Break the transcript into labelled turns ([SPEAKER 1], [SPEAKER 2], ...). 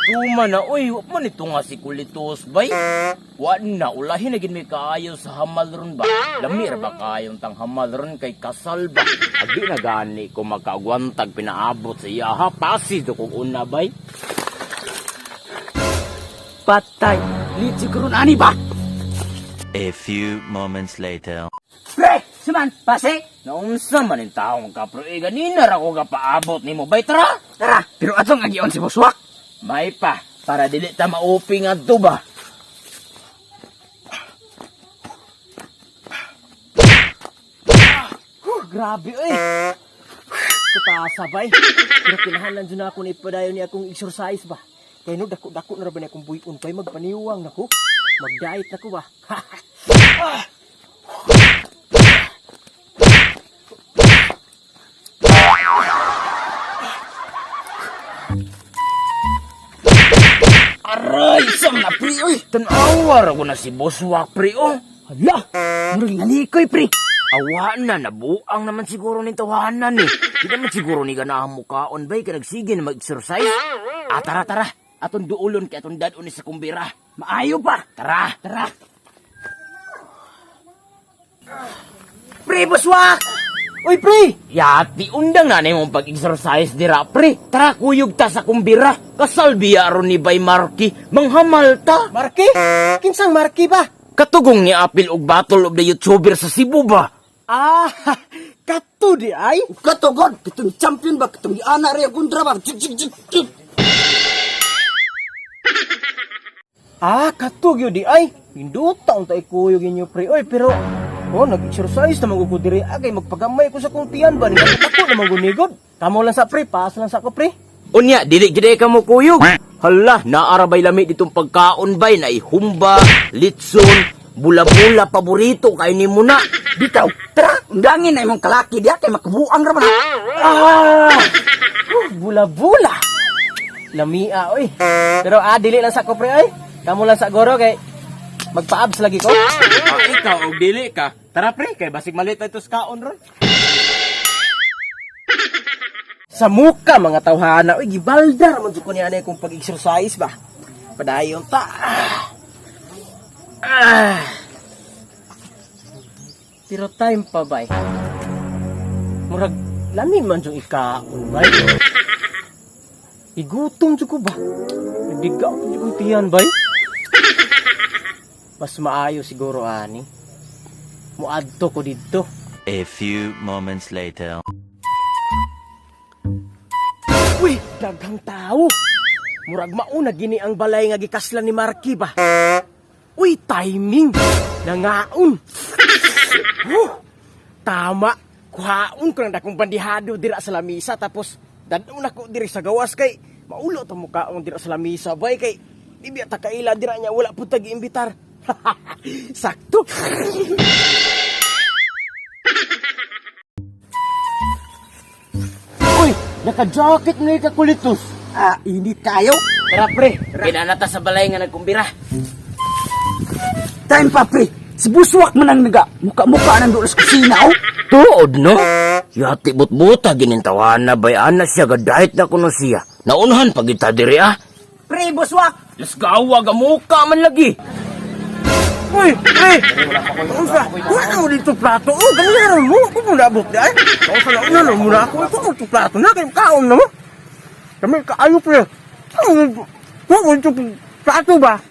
[SPEAKER 1] Tuma na, oy, wag man ito nga si Kulitos, bay. Wag na, ulahin na gin may kaayo sa hamal ron ba? Lamir ba kayong tang hamal ron kay kasal ba? Agi na gani ko magkaagwantag pinaabot sa iya ha, pasid kung una, bay.
[SPEAKER 2] Patay. Lit siguro na ani ba?
[SPEAKER 3] A few moments later.
[SPEAKER 2] Pre! Suman! Pasi!
[SPEAKER 1] Naunsa man yung taong kapro, ganina ra ko paabot ni mo, bay, tara!
[SPEAKER 2] Tara! Pero atong agion si Buswak.
[SPEAKER 1] May pa, para dili ta mauping adto ba?
[SPEAKER 2] Grabe eh! Kutasa bay. Pero kinahalan dyan ako na ipadayon niya akong exercise ba? Kaya no, dako-dako na ba niya akong buhipon pa'y magpaniwang na ko? Mag-diet na ko ba?
[SPEAKER 1] Aray, isang na, pre, oy! Tanawar ako na si Buswak, pre, oh!
[SPEAKER 2] Hala! Muring nalikoy pre!
[SPEAKER 1] Awa na, nabuang naman siguro ni tawanan eh. Di naman siguro ni ganahan mukaon ba, ka nagsige na mag-exercise. Tara, tara. Atong duulon kay atong dadon ni sa kumbira.
[SPEAKER 2] Maayo pa!
[SPEAKER 1] Tara.
[SPEAKER 2] Tara! Pre, Buswak! Uy, pre!
[SPEAKER 1] Yati, undang na mong pag-exercise dira, pre. Tara, kuyog ta sa kumbira. Kasal biya ron ni Bay Marky. Manghamal ta.
[SPEAKER 2] Marky? Kinsang Marky ba?
[SPEAKER 1] Katugong ni Apil og Battle of the YouTuber sa Cebu ba?
[SPEAKER 2] Ah, kato di ay?
[SPEAKER 4] Kato god, katong champion ba, katong anak rin ang kundra ba? Jik.
[SPEAKER 2] Ah, kato gyud di ay? Hindutan tay kuyog inyo pre. Oy, pero nag-exercise naman ko diri agay magpagamay ko sa kong tiyan ba? Ako naman gunigod. Kamo lang sa pre, paas lang sa ako pre.
[SPEAKER 1] Unya, dili gid ka mo kuyog. Hala, naarabay lami ditong pagkaon bay na ihumba, litson, bula-bula paborito kay ni mo na.
[SPEAKER 4] Bitaw, tara, undangin na imong kalaki diya kay makabuang ra man.
[SPEAKER 2] Bula-bula. Lamia oy. Pero dili lang sa ako pre ay. Kamo lang sa goro kay magpa-abs lagi ko.
[SPEAKER 1] Ikaw og dili ka. Tara pre, kay basig malit ito sa kaon ron.
[SPEAKER 2] Sa muka mga tawhana, oy gibalda man jud ko ni anay kung pag-exercise ba. Padayon ta. Pero time pa bay. Murag lamin man jud ikaon bay. Igutom jud ko ba? Nabigaw jud ko tiyan bay. Mas maayo siguro ani. Muadto ko didto.
[SPEAKER 3] A few moments later.
[SPEAKER 2] Uy, daghang tao. Murag mauna gini ang balay nga gikaslan ni Marky ba. Uy, timing. Nangaon. Tama. Kuhaon ko ng dakong bandihado dira sa lamisa tapos dadun ako diri sa gawas kay maulo ta mukaon dira sa lamisa bay kay di biya ta kaila dira nya wala pud tagi imbitar. Sakto. Uy, naka-jacket nga ikakulitos.
[SPEAKER 4] Init kayo.
[SPEAKER 1] Tara pre, kinanata sa balay nga nagkumbira.
[SPEAKER 4] Time pa pre, si Buswak man ang naga. Muka-muka nang doon sa kusina, oh.
[SPEAKER 1] Tuod no? Yati but-buta ginintawan na bay ana siya gadahit na kuno siya. Naunahan pag kita diri ah.
[SPEAKER 4] Pre, Buswak!
[SPEAKER 1] Las gawa gamuka man lagi.
[SPEAKER 2] Uy, unsa? Wala mo dito plato. Oh, ganyan mo. Ako mo nabot di ay. Ako sa nauna lang muna ako. Ito mo plato na. Kaya kaon na mo. Kami kaayo pre. Ano mo dito plato ba?